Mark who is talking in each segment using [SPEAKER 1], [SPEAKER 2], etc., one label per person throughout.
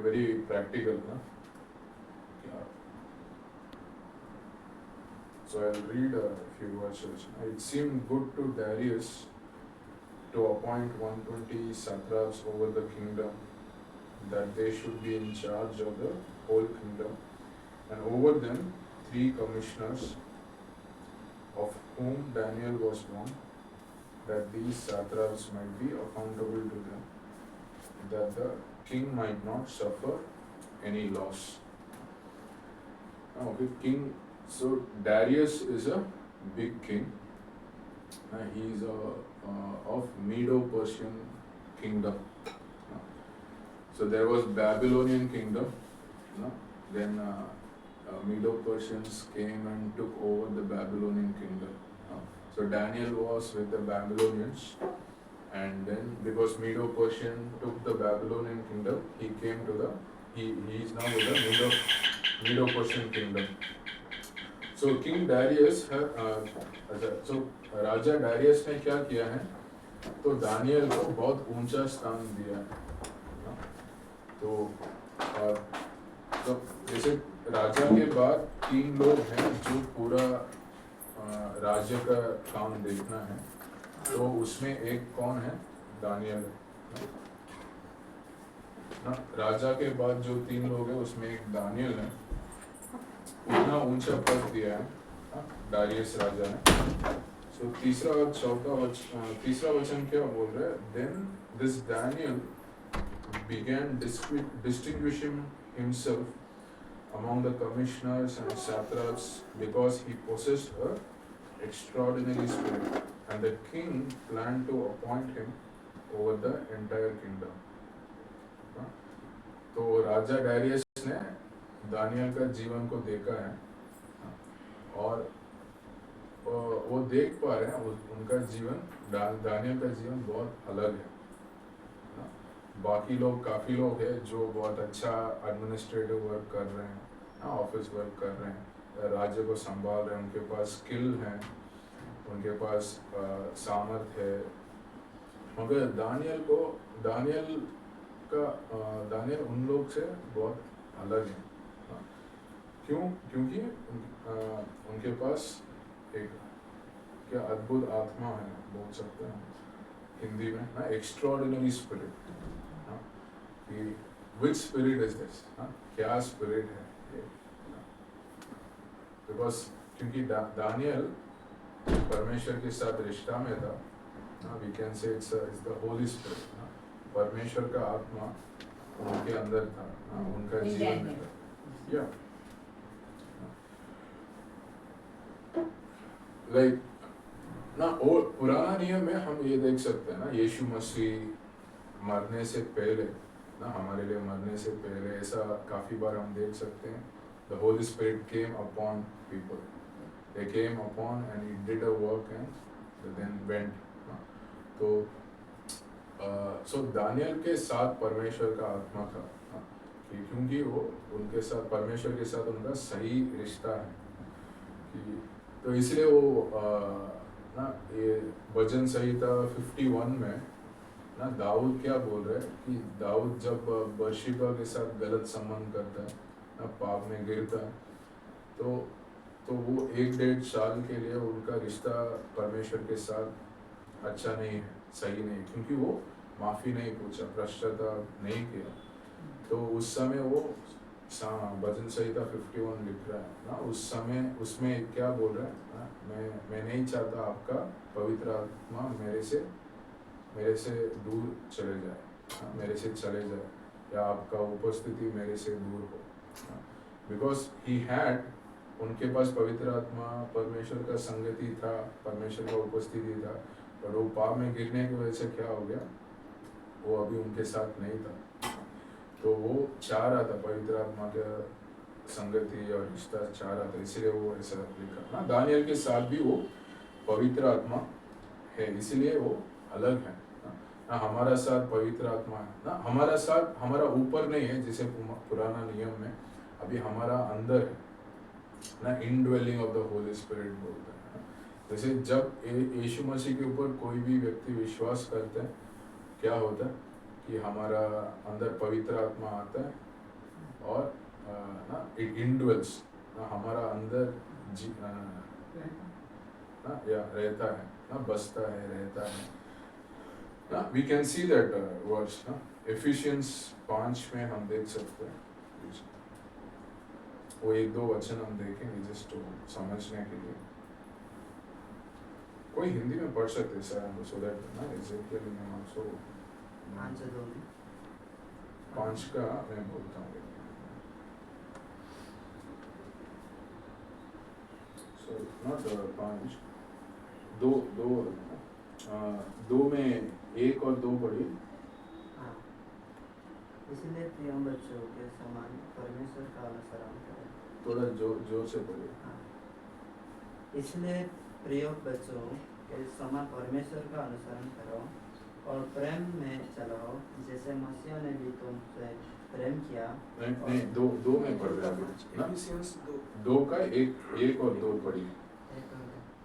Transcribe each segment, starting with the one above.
[SPEAKER 1] very practical, na? So I'll read a few verses. It seemed good to Darius to appoint 120 satraps over the kingdom, that they should be in charge of the whole kingdom, and over them 3 commissioners, of whom Daniel was one, that these satraps might be accountable to them, that the king might not suffer any loss. Okay, king. So Darius is a big king. He is of Medo-Persian kingdom. So there was Babylonian kingdom. Then Medo-Persians came and took over the Babylonian kingdom. So Daniel was with the Babylonians, and then because Medo-Persian took the Babylonian kingdom, he came to the he is now with the Medo-Persian kingdom. So King Darius so Raja Darius ने क्या किया है, तो Daniel को बहुत ऊंचा स्थान दिया है. तो जैसे राजा के बाद 3 लोग हैं जो पूरा राज्य का काम देखना है, तो उसमें एक कौन है, दानियल ना. राजा के बाद जो 3 लोग हैं उसमें एक दानियल है. उतना ऊंचा पद दिया है डारियस राजा ने. सो तीसरा वचन क्या बोल रहा है, then this Daniel began distinguishing himself among the commissioners and satraps because he possessed a extraordinary spirit, and the king planned to appoint him over the entire kingdom. तो राजा डारियस ने दानियल का जीवन को देखा है, और वो देख पा रहे हैं उनका जीवन, दानियल का जीवन बहुत अलग है. बाकी लोग काफ़ी लोग हैं जो बहुत अच्छा एडमिनिस्ट्रेटिव वर्क कर रहे हैं, ऑफिस वर्क कर रहे हैं, राज्य को संभाल रहे हैं, उनके पास स्किल हैं, उनके पास सामर्थ्य है. मगर दानियल उन लोग से बहुत अलग है. क्यों? क्योंकि उनके पास एक क्या अद्भुत आत्मा है, बोल सकते हैं हिंदी में ना, extraordinary spirit. Which spirit is this, क्या स्पिरिट है ये? बिकॉज क्योंकि दानियल परमेश्वर के साथ रिश्ता में था, we can say it's the holy spirit. परमेश्वर का आत्मा उनके अंदर था, उनका जीवन में था. या लाइक ना, और पुराना नियम में हम ये देख सकते हैं ना, यीशु मसीह मरने से पहले ना, हमारे लिए मरने से पहले ऐसा काफ़ी बार हम देख सकते हैं. The holy spirit came upon people, they came upon and he did a work and then went. तो सो दानियल के साथ परमेश्वर का आत्मा था, क्योंकि वो उनके साथ, परमेश्वर के साथ उनका सही रिश्ता है. कि तो इसलिए वो ना, ये भजन संहिता 51 में ना, दाऊद क्या बोल रहे हैं कि दाऊद जब बर्शिबा के साथ गलत संबंध करता है ना, पाप में गिरता है, तो वो 1-1.5 साल के लिए उनका रिश्ता परमेश्वर के साथ अच्छा नहीं है, सही नहीं, क्योंकि वो माफ़ी नहीं पूछा, पश्चाताप नहीं किया. तो उस समय वो भजन संहिता 51 लिख रहा है ना, उस समय उसमें क्या बोल रहा है ना, मैं नहीं चाहता आपका पवित्र आत्मा मेरे से दूर चले जाए, मेरे से चले जाए, या आपका उपस्थिति मेरे से दूर हो. बिकॉज ही हैड, उनके पास पवित्र आत्मा, परमेश्वर का संगति था, परमेश्वर का उपस्थिति था, पर वो पाप में गिरने की वजह से क्या हो गया, वो अभी उनके साथ नहीं था. तो वो चाह रहा था पवित्र आत्मा का संगति और रिश्ता चाह रहा था, इसलिए वो ऐसा लिखा ना. दानियल के साथ भी वो पवित्र आत्मा है, इसलिए वो अलग है ना. हमारा साथ पवित्र आत्मा है ना, हमारा साथ, हमारा ऊपर नहीं है जैसे पुराना नियम में, अभी हमारा अंदर है ना. Indwelling of the holy spirit बोलते हैं. जैसे जब यीशु मसीह के ऊपर कोई भी व्यक्ति विश्वास करता है, क्या होता है कि हमारा अंदर पवित्र आत्मा आता है और ना इट इंडवेल्स ना हमारा अंदर ना या रहता है ना बसता है रहता है ना we can see that words ना एफिशिएंस 5 में हम देख सकते हैं वो एक दो वचन हम देखेंगे जस्ट तो समझने के लिए कोई हिंदी में पढ़ सकते सर सो दैट ना एग्जैक्टली मैं आल्सो 5 का मैं बोलता हूँ सो नॉट 5 दो दो दो में 1 और 2 पढ़िए
[SPEAKER 2] इसलिए प्रिय बच्चों के समान परमेश्वर का अनुसरण करें।
[SPEAKER 1] थोड़ा जोर से पढ़िए।
[SPEAKER 2] इसलिए प्रिय बच्चों के समान परमेश्वर का अनुसरण करो और प्रेम में चलो जैसे मसीह ने भी तुमसे प्रेम किया।
[SPEAKER 1] नहीं दो में पढ़ रहे हैं दो का एक और 2 पढ़िए।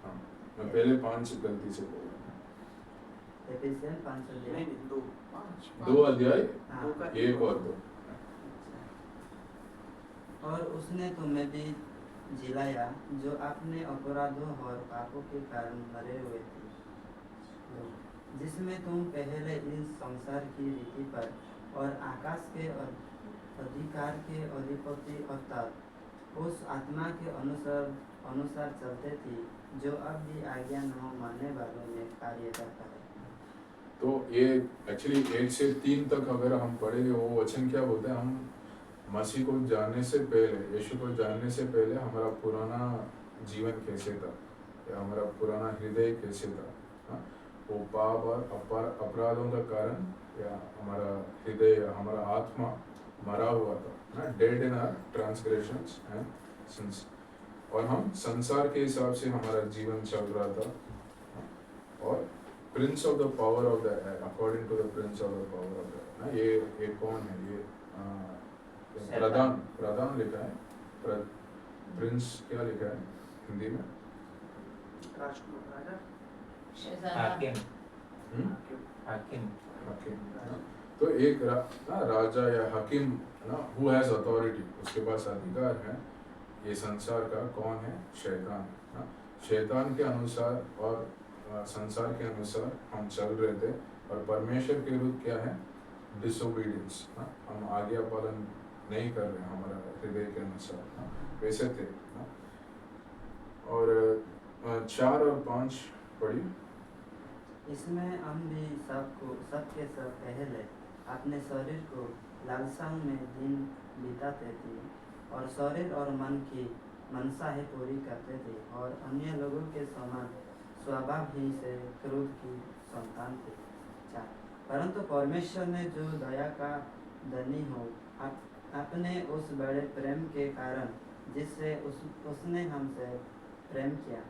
[SPEAKER 1] हाँ मैं पहले 5 गलती से बोल रहा हूँ।
[SPEAKER 2] एफिसियंस 5 अध्याय
[SPEAKER 1] 2 अध्याय 1 और 2।
[SPEAKER 2] और उसने तुम्हें भी जिलाया जो अपने अपराधों और पापों के कारण मरे हुए थे, जिसमें तुम पहले इस संसार की रीति पर और आकाश के अधिकार के अधिपति अर्थात उस आत्मा के अनुसार चलते थे जो अब भी आज्ञा न मानने वालों में कार्य करता है।
[SPEAKER 1] तो ये एक्चुअली 1 से 3 तक अगर हम पढ़ेंगे वो वचन क्या बोलते हैं हम मसीह को जानने से पहले यीशु को जानने से पहले हमारा पुराना जीवन कैसे था या हमारा पुराना हृदय कैसे था। हाँ वो पाप और अपराधों का कारण या हमारा हृदय या हमारा आत्मा मरा हुआ था ना dead in our transgressions and sins और हम संसार के हिसाब से हमारा जीवन चल रहा था और prince of the power of the air according to the prince of the power of the air ना ये कौन है ये प्रधान लिखा है प्रिंस क्या लिखा है हिंदी में हाकिम तो एक राजा या हाकिम ना हु हैज अथॉरिटी उसके पास अधिकार है ये संसार का कौन है शैतान ना शैतान के अनुसार और संसार के अनुसार हम चल रहे थे और परमेश्वर के विरुद्ध क्या है डिसोबीडियंस हम आज्ञा पालन नहीं कर रहे हमारा हृदय के अनुसार वैसे थे और 4 और 5 पढ़ी।
[SPEAKER 2] इसमें हम भी सबके सब पहले अपने शरीर को लालसाओं में दिन बिताते थे और शरीर और मन की मनसाहें पूरी करते थे और अन्य लोगों के समान स्वभाव ही से क्रोध की संतान थे। परंतु परमेश्वर ने जो दया का धनी हो अपने उस बड़े प्रेम के कारण जिससे उसने हमसे प्रेम किया।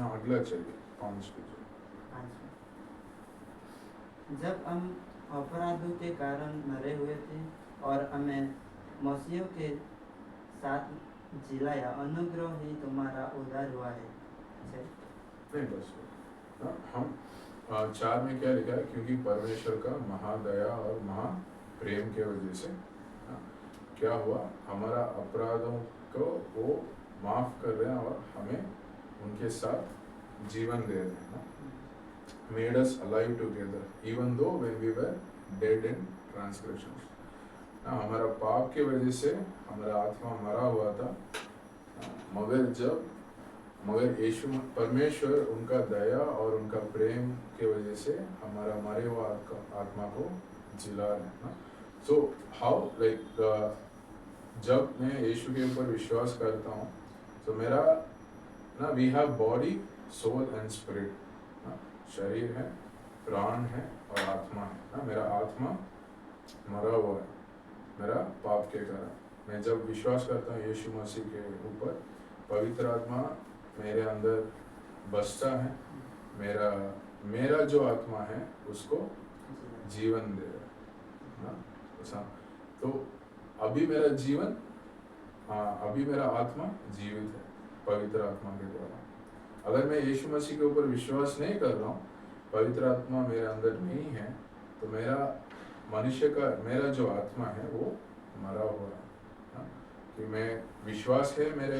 [SPEAKER 1] अगला चाहिए 5
[SPEAKER 2] जब हम अपराधों के कारण मरे हुए थे और हमें मसीह के साथ जिलाया अनुग्रह ही तुम्हारा उद्धार हुआ है।
[SPEAKER 1] नहीं बस हम 4 में क्या लिखा है क्योंकि परमेश्वर का महादया और महा प्रेम के वजह से क्या हुआ हमारा अपराधों को वो माफ कर रहे हैं और हमें उनके साथ जीवन दे रहे हैं made us alive together even though when we were dead in transgressions हमारा पाप के वजह से हमारा आत्मा मरा हुआ था मगर यीशु परमेश्वर उनका दया और उनका प्रेम के वजह से हमारा मरे हुआ आत्मा को जिला रहे हैं सो हाउ लाइक जब मैं यीशु के ऊपर विश्वास करता हूँ तो मेरा ना we have body soul and spirit शरीर है प्राण है और आत्मा है ना मेरा आत्मा मरा हुआ है मेरा पाप के कारण मैं जब विश्वास करता हूँ यीशु मसीह के ऊपर पवित्र आत्मा मेरे अंदर बसता है मेरा जो आत्मा है उसको जीवन दे रहा है तो अभी मेरा जीवन अभी मेरा आत्मा जीवित है पवित्र आत्मा के द्वारा अगर मैं यीशु मसीह के ऊपर विश्वास नहीं कर रहा हूँ पवित्र आत्मा मेरे अंदर नहीं है तो मेरा मनुष्य का मेरा जो आत्मा है वो मरा हुआ है हाँ? कि मैं विश्वास है मेरे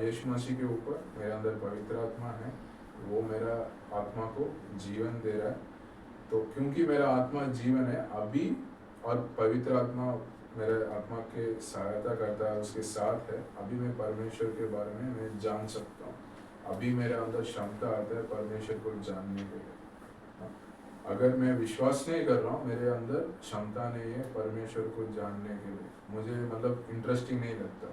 [SPEAKER 1] यीशु मसीह के ऊपर, मेरे अंदर पवित्र आत्मा है, वो मेरा आत्मा को जीवन दे रहा है। तो क्योंकि मेरा आत्मा जीवन है अभी और पवित्र आत्मा मेरे आत्मा के सहायता करता है, उसके साथ है, अभी मैं परमेश्वर के बारे में मैं जान सकता हूँ। अभी मेरे अंदर क्षमता आता है परमेश्वर को जानने के लिए। अगर मैं विश्वास नहीं कर रहा हूँ, मेरे अंदर क्षमता नहीं है परमेश्वर को जानने के लिए, मुझे मतलब इंटरेस्टिंग नहीं लगता,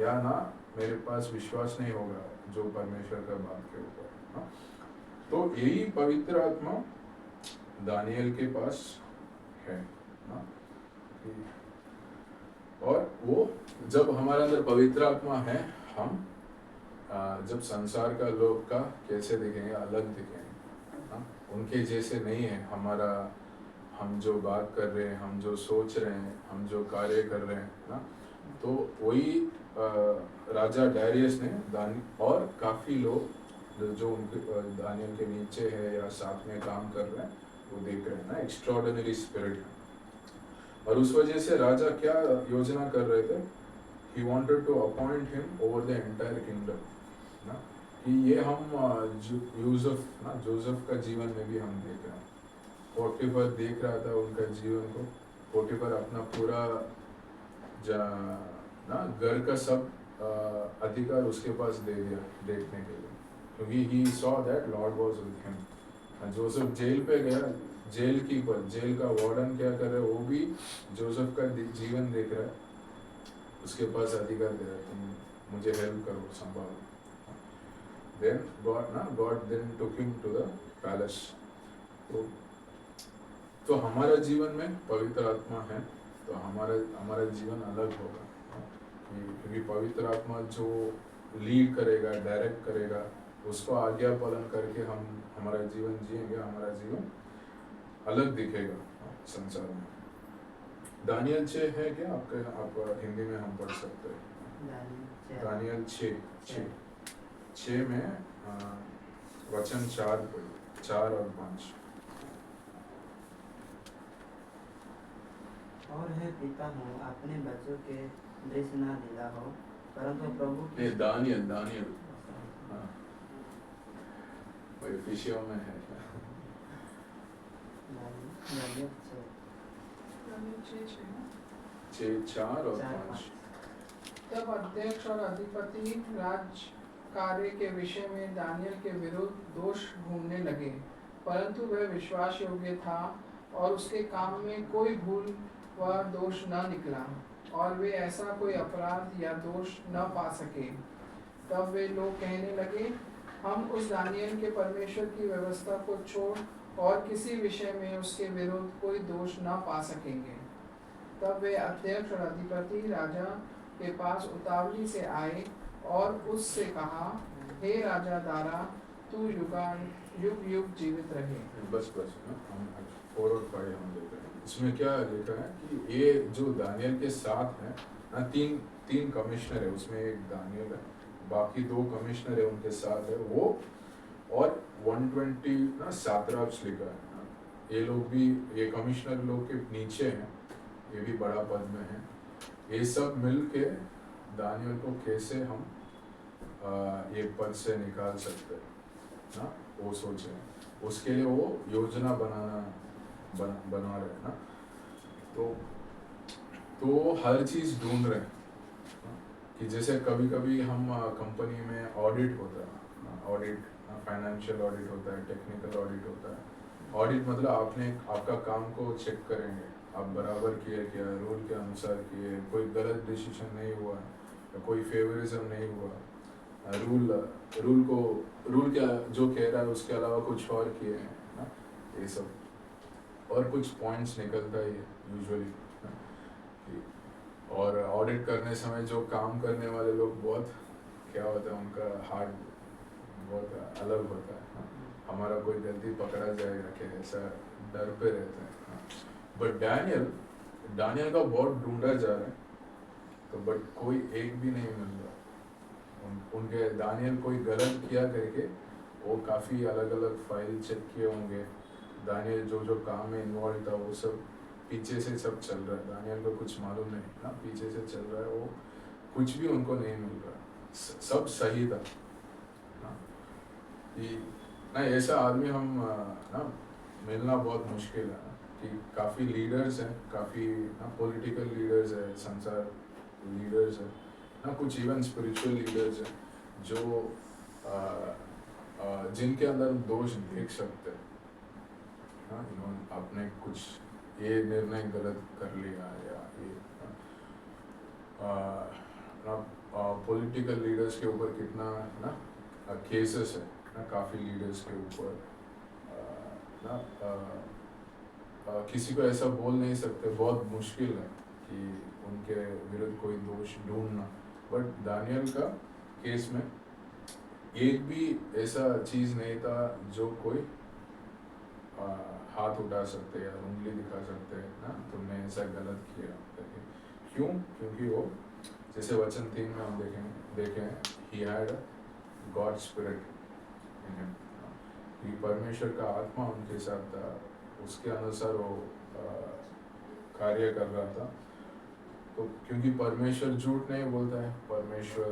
[SPEAKER 1] या ना मेरे पास विश्वास नहीं होगा जो परमेश्वर का बात के ऊपर। तो यही पवित्र आत्मा दानियल के पास है ना? और वो जब हमारे अंदर पवित्र आत्मा है, हम जब संसार का लोग का कैसे दिखेंगे, अलग दिखेंगे हाँ? उनके जैसे नहीं है हमारा, हम जो बात कर रहे हैं, हम जो सोच रहे हैं, हम जो कार्य कर रहे हैं ना, तो वही राजा डायरियस ने और काफ़ी लोग जो उनके दानियल के नीचे है या साथ में काम कर रहे हैं, वो देख रहे हैं ना, एक्स्ट्राऑर्डिनरी स्पिरिट। और उस वजह से राजा क्या योजना कर रहे थे, he wanted to appoint him over the entire kingdom ना, कि ये हम जोसेफ का जीवन में भी हम देख रहे हैं। पोटीफर देख रहा था उनका जीवन को, पोटीफर अपना पूरा ना घर का सब अधिकार उसके पास दे दिया देखने के लिए, क्योंकि he saw that lord was with him. Joseph jail पे गया, जेल कीपर, जेल का वार्डन क्या कर रहा है, वो भी जोसेफ का जीवन देख रहा है, उसके पास अधिकार दे रहा है, तुम मुझे हेल्प करो, संभालो। Then God then took him to the palace। तो हमारा जीवन में पवित्र आत्मा है, तो हमारा जीवन अलग होगा, क्योंकि पवित्र आत्मा जो लीड करेगा, डायरेक्ट करेगा, उसको आज्ञा पालन करके हम हमारा जीवन जिएंगे, हमारा जीवन अलग दिखेगा संसार में। दानियल 6 है क्या आपके, आप हिंदी में हम पढ़ सकते हैं? दानियल 6 में वचन 4 और 5।
[SPEAKER 2] और है पिता हो, अपने बच्चों के दृश ना दिला हो, परंतु प्रभु
[SPEAKER 1] की दानियल हाँ, वही विषयों में है।
[SPEAKER 2] दानियल
[SPEAKER 1] 6, 4 और 5।
[SPEAKER 3] तब अध्यक्ष और अधिपति राज कार्य के विषय में दानियल के विरुद्ध दोष ढूंढने लगे, परंतु वह विश्वास योग्य था और उसके काम में कोई भूल व दोष न निकला, और वे ऐसा कोई अपराध या दोष न पा सके। तब वे लोग कहने लगे, हम उस दानियल के परमेश्वर की व्यवस्था को छोड़ और किसी विषय में उसके विरुद्ध कोई दोष न पा सकेंगे। तब वे अध्यक्ष और अधिपति राजा के पास उतावली से आए और उससे कहा, हे राजा दारा, तू युग युग जीवित रहे।
[SPEAKER 1] बस हम 4 और 5 हम देख रहे हैं। इसमें क्या लिखा है कि ये जो दानियल के साथ है ना, तीन कमिश्नर है, उसमें एक दानियल है, बाकी 2 कमिश्नर है उनके साथ है वो, और 120 ना सात्राप्स लिखा है ना, ये लोग भी, ये कमिश्नर लोग के नीचे हैं, ये भी बड़ा पद में है। ये सब मिल के दानियल को कैसे हम ये पद से निकाल सकते हैं ना, वो सोचे, उसके लिए वो योजना बना रहे हैं ना। तो हर चीज़ ढूंढ रहे हैं कि जैसे कभी कभी हम कंपनी में ऑडिट होता है, ऑडिट फाइनेंशियल ऑडिट होता है, टेक्निकल ऑडिट होता है। ऑडिट मतलब आपका काम को चेक करेंगे, आप बराबर किए क्या, रूल के अनुसार किए, कोई गलत डिसीजन नहीं हुआ या कोई फेवरिज्म नहीं हुआ, रूल क्या जो कह रहा है उसके अलावा कुछ और किए हैं ना, ये सब। और कुछ पॉइंट्स निकलता ही है यूजुअली। और ऑडिट करने समय जो काम करने वाले लोग बहुत क्या होता है, उनका हार्ट बहुत अलग होता है। हमारा कोई गलती पकड़ा जाएगा क्या, ऐसा डर पे रहता है। बट दानियल का बहुत ढूंढा जा रहा है, तो बट कोई एक भी नहीं मिल रहा। उनके दानियल कोई गलत किया करके वो काफ़ी अलग अलग फाइल चेक किए होंगे, दानियल जो काम में इन्वॉल्व था वो सब पीछे से सब चल रहा है, दानियल को कुछ मालूम नहीं ना, पीछे से चल रहा है, वो कुछ भी उनको नहीं मिल रहा, सब सही था ना। कि ना ऐसा आदमी हम ना मिलना बहुत मुश्किल है ना, कि काफ़ी लीडर्स हैं, काफ़ी ना पॉलिटिकल लीडर्स है, संसार लीडर्स है ना, कुछ इवन स्पिरिचुअल लीडर्स हैं जो जिनके अंदर दोष देख सकते हैं ना, इन्होंने आपने कुछ ये निर्णय गलत कर लिया या ये ना पॉलिटिकल लीडर्स के ऊपर कितना ना केसेस है ना, काफ़ी लीडर्स के ऊपर ना किसी को ऐसा बोल नहीं सकते, बहुत मुश्किल है कि उनके विरुद्ध कोई दोष ढूंढना। बट दानियल का केस में एक भी ऐसा चीज़ नहीं था जो कोई हाथ उठा सकते या उंगली दिखा सकते ना, तुमने ऐसा गलत किया करके। क्यों? क्योंकि वो जैसे वचन 3 में हम देखें he had God spirit in him, कि परमेश्वर का आत्मा उनके साथ था, उसके अनुसार वो कार्य कर रहा था। तो क्योंकि परमेश्वर झूठ नहीं बोलता है, परमेश्वर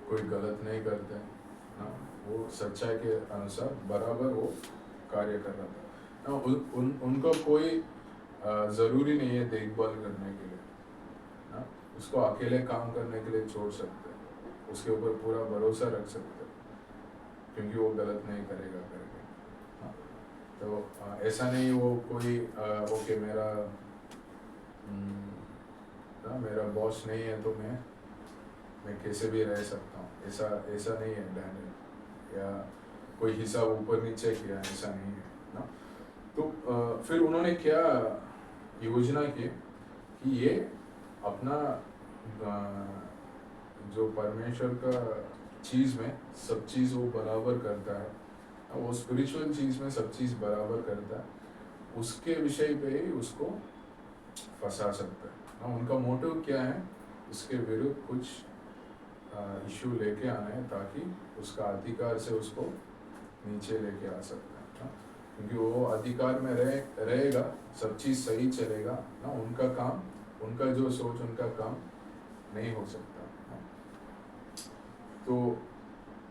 [SPEAKER 1] कोई गलत नहीं करते हैं ना, वो सच्चाई के अनुसार बराबर वो कार्य कर रहा था ना। उनको कोई ज़रूरी नहीं है देखभाल करने के लिए ना, उसको अकेले काम करने के लिए छोड़ सकते हैं, उसके ऊपर पूरा भरोसा रख सकते हैं क्योंकि वो गलत नहीं करेगा करके हाँ। तो ऐसा नहीं वो कोई ओके मेरा बॉस नहीं है तो मैं कैसे भी रह सकता हूँ, ऐसा नहीं है डैनियल, या कोई हिसाब ऊपर नीचे किया, ऐसा नहीं है ना। तो फिर उन्होंने क्या योजना की कि ये अपना जो परमेश्वर का चीज़ में सब चीज़ वो बराबर करता है, वो स्पिरिचुअल चीज़ में सब चीज़ बराबर करता है, उसके विषय पे ही उसको फंसा सकता है ना। उनका मोटिव क्या है, उसके विरुद्ध कुछ इशू लेके आना है ताकि उसका अधिकार से उसको नीचे लेके आ सकता है ना, क्योंकि वो अधिकार में रहेगा, सब चीज़ सही चलेगा ना, उनका काम, उनका जो सोच, उनका काम नहीं हो सकता ना। तो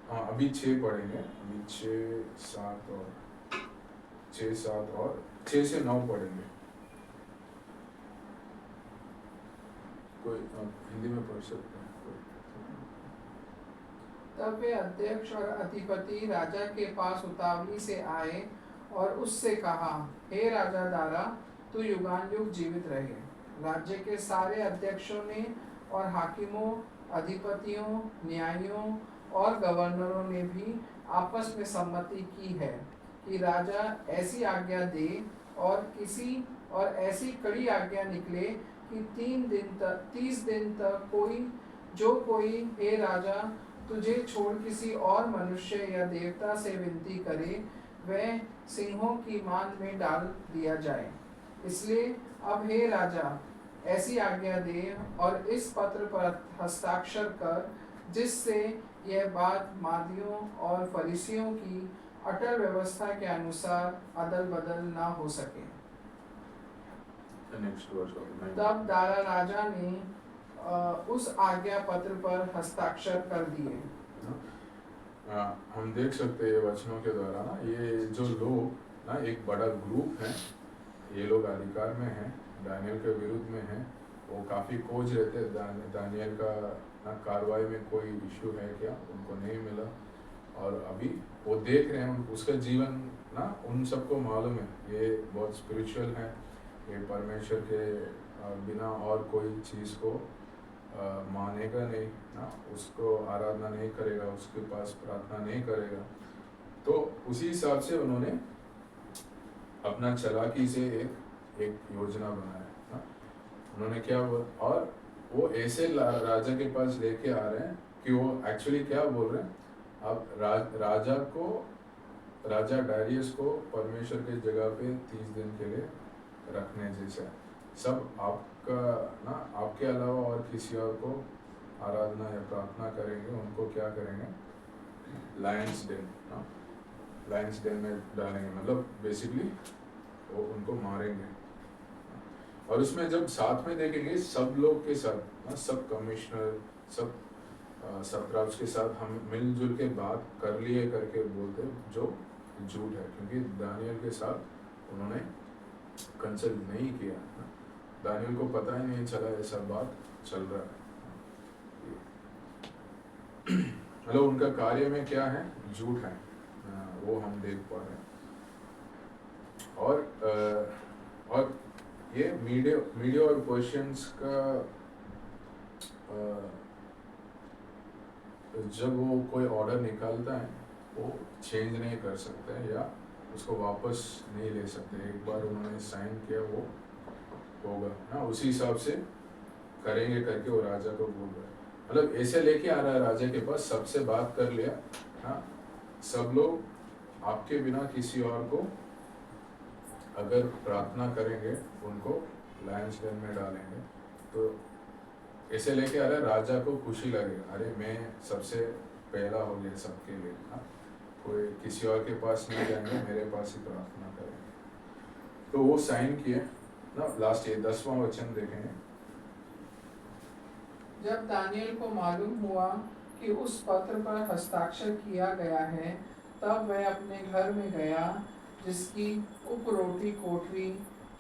[SPEAKER 1] हाँ, अभी 6 पढ़ेंगे, अभी 6, 7 और 6 से 9 पढ़ेंगे। कोई हिंदी में पढ़ सकते हैं?
[SPEAKER 3] तब वे अध्यक्ष और अधिपति राजा के पास उतावली से आए और उससे कहा, हे राजा दारा, तू युगानुयुग जीवित रहे। राज्य के सारे अध्यक्षों ने और हाकिमों, अधिपतियों, न्यायियों और गवर्नरों ने भी आपस में सम्मति की है कि राजा ऐसी आज्ञा दे और ऐसी कड़ी आज्ञा निकले कि 30 दिन तक कोई हे राजा तुझे छोड़ किसी और मनुष्य या देवता से विनती करे, वह सिंहों की मान में डाल दिया जाए। इसलिए अब हे राजा ऐसी आज्ञा दे और इस पत्र पर हस्ताक्षर कर, जिससे यह बात मादियों और फरीसियों की अटल व्यवस्था के अनुसार अदल बदल ना हो सके। तब दारा राजा ने उस आज्ञा पत्र पर हस्ताक्षर कर दिए।
[SPEAKER 1] हम देख सकते हैं वचनों के द्वारा ना, ये जो लोग ना एक बड़ा ग्रुप है, ये लोग अधिकार में हैं, दानियल के विरुद्ध में हैं, वो काफ़ी खोज रहते हैं दानियल का ना कार्रवाई में कोई इश्यू है क्या, उनको नहीं मिला, और अभी वो देख रहे हैं उसका जीवन ना, उन सबको मालूम है ये बहुत स्पिरिचुअल है, ये परमेश्वर के बिना और कोई चीज़ को मानेगा नहीं ना, उसको आराधना नहीं करेगा, उसके पास प्रार्थना नहीं करेगा। तो उसी हिसाब से उन्होंने अपना चालाकी से एक योजना बनाया ना। उन्होंने क्या और वो ऐसे राजा के पास लेके आ रहे हैं कि वो एक्चुअली क्या बोल रहे हैं, अब राजा डायरियस को परमेश्वर के जगह पे 30 दिन के लिए रखने जैसा, सब आपका ना, आपके अलावा और किसी और को आराधना या प्रार्थना करेंगे, उनको क्या करेंगे, लायंस डेन में डालेंगे, मतलब बेसिकली वो उनको मारेंगे। और उसमें जब साथ में देखेंगे सब लोग के साथ ना, सब कमिश्नर, सब सत्राप्स के साथ हम मिलजुल के बात कर लिए करके बोलते जो झूठ है, क्योंकि दानियल के साथ उन्होंने कंसल्ट नहीं किया। दानियल को पता ही नहीं चला ऐसा बात चल रहा है। मतलब उनका कार्य में क्या है, झूठ है, वो हम देख पा रहे हैं। और ये मीडिया और क्वेश्चंस का जब वो कोई ऑर्डर निकालता है वो चेंज नहीं कर सकते हैं या उसको वापस नहीं ले सकते। एक बार उन्होंने साइन किया वो होगा ना, उसी हिसाब से करेंगे करके वो राजा को बोल रहा है। मतलब ऐसे लेके आ रहा है राजा के पास, सबसे बात कर लिया हाँ, सब लोग आपके बिना किसी और को अगर प्रार्थना करेंगे उनको लायंस डेन में डालेंगे। तो ऐसे लेके आ रहा है, राजा को खुशी लगेगा, अरे मैं सबसे पहला हो गया सबके लिए हाँ, कोई किसी और के पास नहीं जाएंगे, मेरे पास ही प्रार्थना करेंगे। तो वो साइन किए ना, लास्ट ये 10वां वचन देखेंगे।
[SPEAKER 3] जब दानियल को मालूम हुआ कि उस पत्र पर हस्ताक्षर किया गया है, तब वह अपने घर में गया, जिसकी उपरोटी कोठरी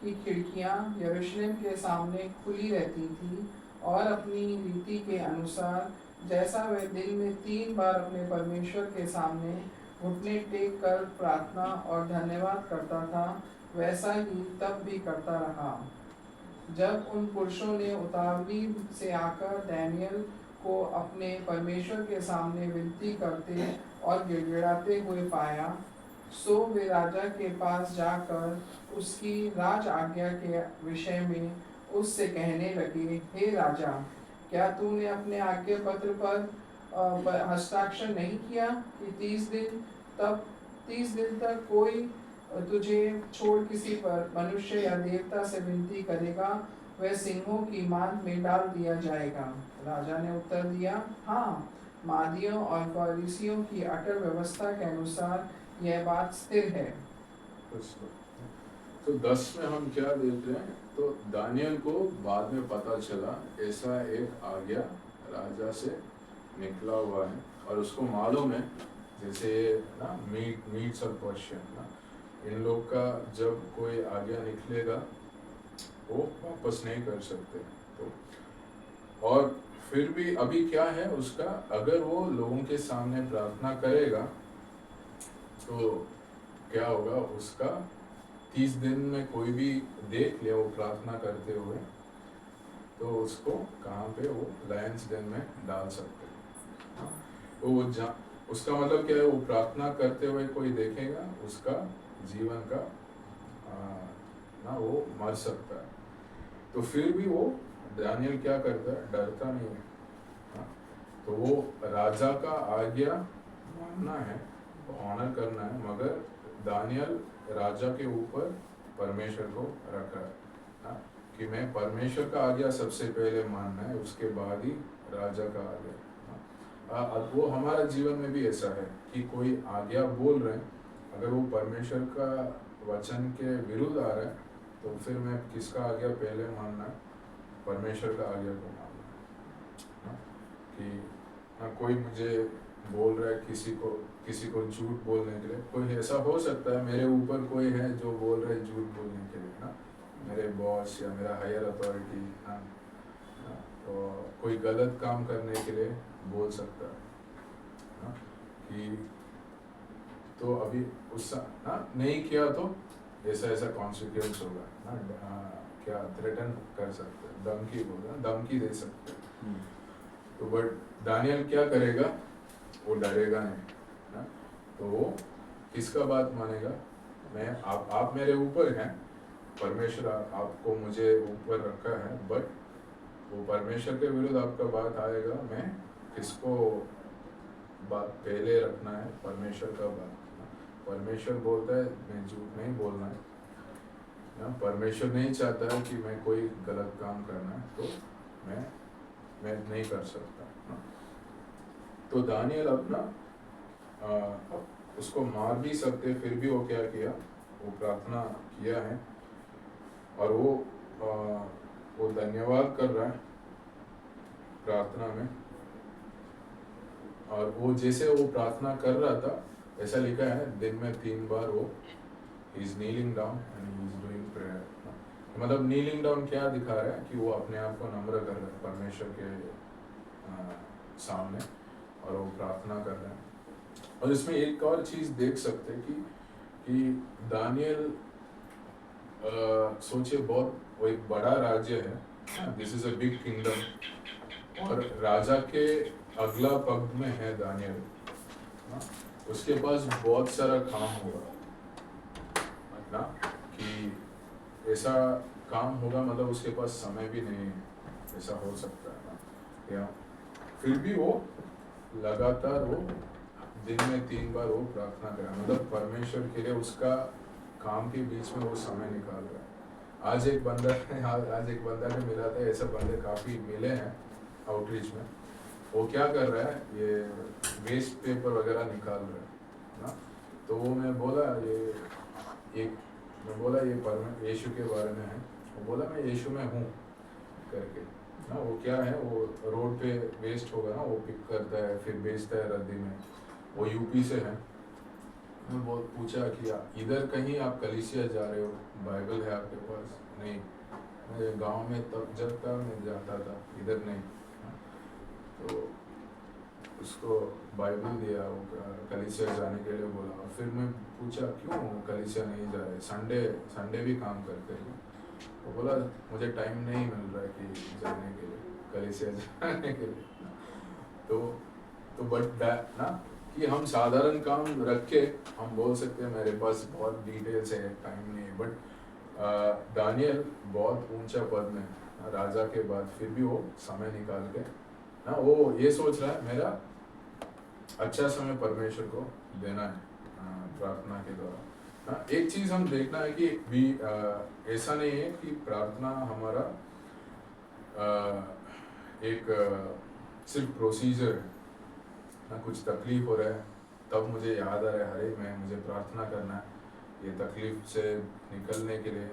[SPEAKER 3] की खिड़कियां यरूशलेम के सामने खुली रहती थी, और अपनी रीति के अनुसार जैसा वह दिन में 3 बार अपने परमेश्वर के सामने घुटने टेक कर प्रार्थना और धन्यवाद करता था, वैसा ही तब भी करता रहा। जब उन पुरुषों ने उतावली से आकर दानियल को अपने परमेश्वर के सामने विनती करते और गिड़गिड़ाते हुए पाया, सो वे राजा के पास जाकर उसकी राज आज्ञा के विषय में उससे कहने लगे, हे राजा, क्या तूने अपने आज्ञा पत्र पर हस्ताक्षर नहीं किया कि 30 दिन तक कोई तुझे छोड़ किसी पर मनुष्य या देवता से विनती करेगा, वह सिंहों की मांद में डाल दिया जाएगा। राजा ने उत्तर दिया, हाँ, मादियों और फरीसियों की अटल व्यवस्था के अनुसार यह बात स्थिर है।
[SPEAKER 1] तो 10 में हम क्या देख रहे हैं, तो दानियल को बाद में पता चला ऐसा एक आज्ञा राजा से निकला हुआ है, और उसको मालूम है जैसे ना मीट्स और क्वेश्चन ना, इन लोग का जब कोई आज्ञा निकलेगा वो वापस नहीं कर सकते। तो और फिर भी अभी क्या है उसका, अगर वो लोगों के सामने प्रार्थना करेगा तो क्या होगा, उसका 30 दिन में कोई भी देख ले वो प्रार्थना करते हुए, तो उसको कहाँ पे वो लायंस डेन में डाल सकते हैं। वो उसका मतलब क्या है, वो प्रार्थना करते हुए कोई देखेगा उसका जीवन का ना वो मर सकता है। तो फिर भी वो दानियल क्या करता है, डरता नहीं है हाँ? तो वो राजा का आज्ञा मानना है, ऑनर करना है, मगर दानियल राजा के ऊपर परमेश्वर को रखा है हाँ? कि मैं परमेश्वर का आज्ञा सबसे पहले मानना है, उसके बाद ही राजा का आज्ञा हाँ? अब वो हमारा जीवन में भी ऐसा है कि कोई आज्ञा बोल रहे हैं, अगर वो परमेश्वर का वचन के विरुद्ध आ रहा है तो फिर मैं किसका आज्ञा पहले मानना है, परमेश्वर का आज्ञा को मानना है कि हाँ, कोई मुझे बोल रहा है किसी को झूठ बोलने के लिए, कोई ऐसा हो सकता है मेरे ऊपर कोई है जो बोल रहा है झूठ बोलने के लिए ना, मेरे बॉस या मेरा हायर अथॉरिटी ना, तो कोई गलत काम करने के लिए बोल सकता है ना, कि तो अभी उस ना नहीं किया तो ऐसा कॉन्सिक्वेंस होगा ना, क्या थ्रेटन कर सकते हैं, धमकी बोलना, धमकी दे सकते हैं। तो बट दानियल क्या करेगा, वो डरेगा नहीं ना, तो वो किसका बात मानेगा, मैं आप मेरे ऊपर हैं, परमेश्वर आपको मुझे ऊपर रखा है, बट वो परमेश्वर के विरुद्ध आपका बात आएगा, मैं किसको बात पहले रखना है, परमेश्वर का बात। परमेश्वर बोलता है मैं झूठ नहीं बोलना है ना, परमेश्वर नहीं चाहता है कि मैं कोई गलत काम करना है, तो मैं नहीं कर सकता ना? तो दानियल अपना उसको मार भी सकते, फिर भी वो क्या किया, वो प्रार्थना किया है, और वो वो धन्यवाद कर रहा है प्रार्थना में, और वो जैसे वो प्रार्थना कर रहा था ऐसा लिखा है दिन में 3 बार वो is kneeling down and he is doing prayer. मतलब नीलिंग डाउन क्या दिखा रहा है कि वो अपने आप को नम्र कर रहा है परमेश्वर के सामने, और वो प्रार्थना कर रहा है। और इसमें एक और चीज देख सकते हैं कि दानियल सोचे बहुत वो एक बड़ा राज्य है, this is a big kingdom, और राजा के अगला पग में है दानियल, उसके पास बहुत सारा काम होगा ना, कि ऐसा काम होगा मतलब उसके पास समय भी नहीं है, ऐसा हो सकता है ना, या फिर भी वो लगातार वो दिन में 3 बार वो प्रार्थना करा, मतलब परमेश्वर के लिए उसका काम के बीच में वो समय निकाल रहा है। आज एक बंदा ने मिला था, ऐसे बंदे काफ़ी मिले हैं आउटरीच में, वो क्या कर रहा है, ये वेस्ट पेपर वगैरह निकाल रहा है ना, तो वो मैं बोला ये यीशु के बारे में है, वो बोला मैं यीशु में हूँ करके ना, वो क्या है, वो रोड पे वेस्ट होगा ना वो पिक करता है फिर बेचता है रद्दी में, वो यूपी से है। मैं बहुत पूछा कि इधर कहीं आप कलीसिया जा रहे हो, बाइबल है आपके पास? नहीं, मैं गांव में तब जब तक मैं जाता था, इधर नहीं। तो उसको बाइबल दिया, वो कलीसिया जाने के लिए बोला, और फिर मैं पूछा क्यों कलीसिया नहीं जा रहे, संडे भी काम करते हैं। वो बोला मुझे टाइम नहीं मिल रहा है कि जाने के लिए, कलीसिया जाने के लिए। तो बट ना कि हम साधारण काम रख के हम बोल सकते हैं मेरे पास बहुत डिटेल्स है, टाइम नहीं है, बट दानियल बहुत ऊंचा पद में राजा के बाद फिर भी वो समय निकाल के ना वो ये सोच रहा है मेरा अच्छा समय परमेश्वर को देना है प्रार्थना के द्वारा। एक चीज हम देखना है कि भी ऐसा नहीं है कि प्रार्थना हमारा एक सिर्फ प्रोसीजर है ना, कुछ तकलीफ हो रहा है तब मुझे याद आ रहा है अरे मुझे प्रार्थना करना है, ये तकलीफ से निकलने के लिए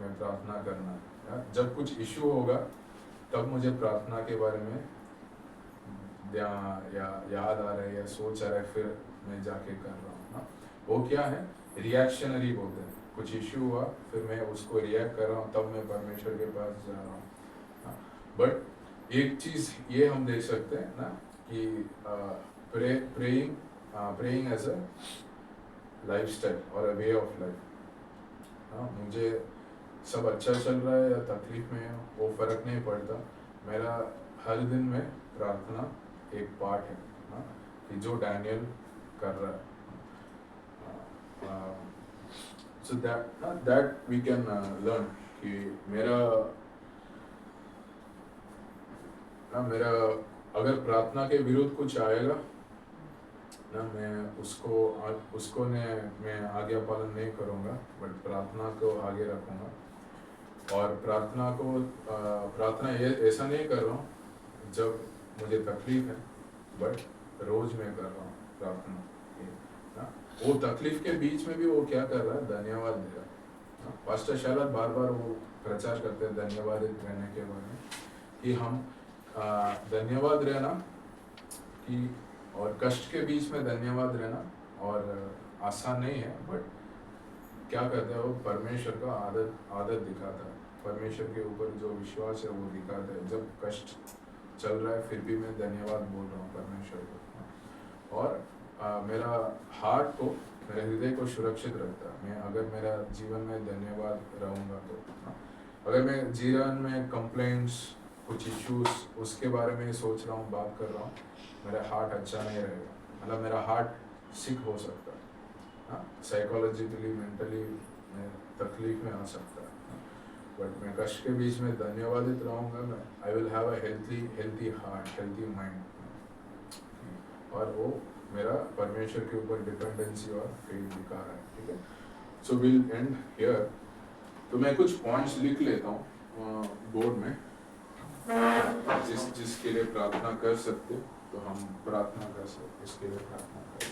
[SPEAKER 1] मैं प्रार्थना करना है। जब कुछ इशू होगा तब मुझे प्रार्थना के बारे में याद आ रहा है या सोच आ रहा है, फिर मैं जाके कर रहा हूँ ना। वो क्या है, रिएक्शनरी बोलते हैं, कुछ इशू हुआ फिर मैं उसको रिएक्ट कर रहा हूँ, तब मैं परमेश्वर के पास जा रहा हूँ। बट एक चीज ये हम देख सकते हैं ना कि प्रेइंग एज अ लाइफस्टाइल और अ वे ऑफ लाइफ। मुझे सब अच्छा चल रहा है या तकलीफ में वो फर्क नहीं पड़ता, मेरा हर दिन में प्रार्थना एक पार्ट है ना, कि जो डैनियल कर रहा है। So that we can learn कि मेरा अगर प्रार्थना के विरुद्ध कुछ आएगा ना, मैं मैं आज्ञा पालन नहीं करूँगा, बट प्रार्थना को आगे रखूँगा। और प्रार्थना ऐसा नहीं कर रहा हूँ जब मुझे तकलीफ है, बट रोज मैं कर रहा हूँ प्रार्थना ना। वो तकलीफ के बीच में भी वो क्या कर रहा है, धन्यवाद दे रहा है। पास्टर शायद बार बार वो प्रचार करते हैं धन्यवाद रहने के बारे में, कि हम धन्यवाद रहना कि, और कष्ट के बीच में धन्यवाद रहना, और आसान नहीं है, बट क्या करता है वो परमेश्वर का आदत दिखाता है, परमेश्वर के ऊपर जो विश्वास है वो दिखाता है। जब कष्ट चल रहा है फिर भी मैं धन्यवाद बोल रहा हूँ परमेश्वर को, और मेरा हार्ट को, मेरे हृदय को सुरक्षित रखता है। मैं अगर मेरा जीवन में धन्यवाद रहूँगा तो, अगर मैं जीवन में कंप्लेंट्स, कुछ इश्यूज उसके बारे में सोच रहा हूँ, बात कर रहा हूँ, मेरा हार्ट अच्छा नहीं रहेगा, मतलब मेरा हार्ट सिक हो सकता है, साइकोलॉजिकली मेंटली तकलीफ में आ सकता है। बट मैं कष्ट के बीच में धन्यवादित रहूँगा, मैं I will have a healthy heart, healthy mind, और वो मेरा परमेश्वर के ऊपर डिपेंडेंसी और फेथ दिखा रहा है। ठीक है, सो विल एंड हियर। तो मैं कुछ पॉइंट्स लिख लेता हूँ बोर्ड में, जिसके लिए प्रार्थना कर सकते, तो हम प्रार्थना कर सकते, इसके लिए प्रार्थना कर सकते।